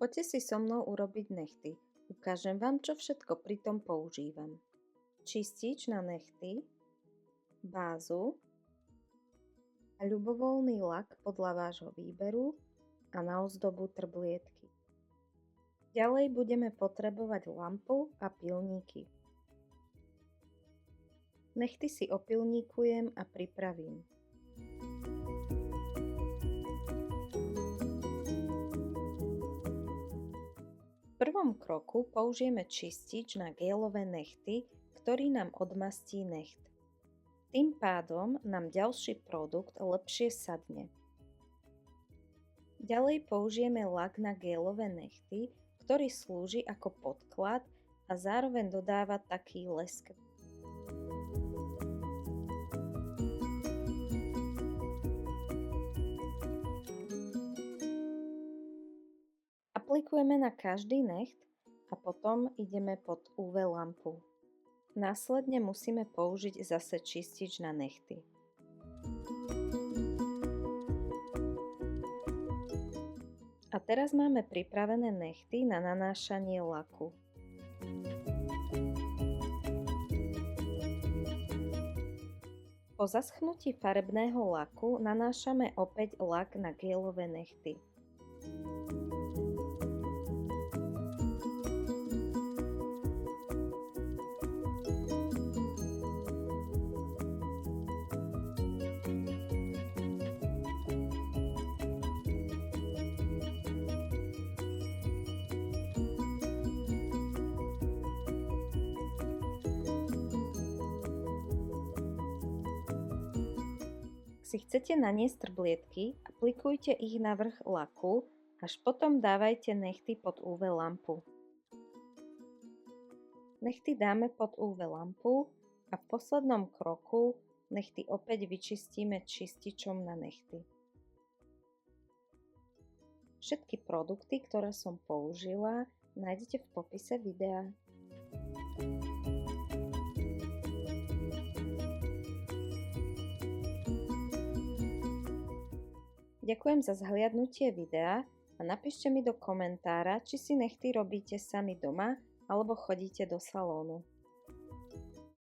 Poďte si so mnou urobiť nechty. Ukážem vám, čo všetko pri tom používam. Čistič na nechty, bázu a ľubovoľný lak podľa vášho výberu a na ozdobu trblietky. Ďalej budeme potrebovať lampu a pilníky. Nechty si opilníkujem a pripravím. V prvom kroku použijeme čistič na gélové nechty, ktorý nám odmastí necht. Tým pádom nám ďalší produkt lepšie sadne. Ďalej použijeme lak na gélové nechty, ktorý slúži ako podklad a zároveň dodáva taký lesk. Aplikujeme na každý necht a potom ideme pod UV lampu. Následne musíme použiť zase čistič na nechty. A teraz máme pripravené nechty na nanášanie laku. Po zaschnutí farebného laku nanášame opäť lak na gélové nechty. Ak si chcete naniesť trblietky, aplikujte ich na vrch laku, až potom dávajte nechty pod UV lampu. Nechty dáme pod UV lampu a v poslednom kroku nechty opäť vyčistíme čističom na nechty. Všetky produkty, ktoré som použila, nájdete v popise videa. Ďakujem za zhliadnutie videa a napíšte mi do komentára, či si nechty robíte sami doma alebo chodíte do salónu.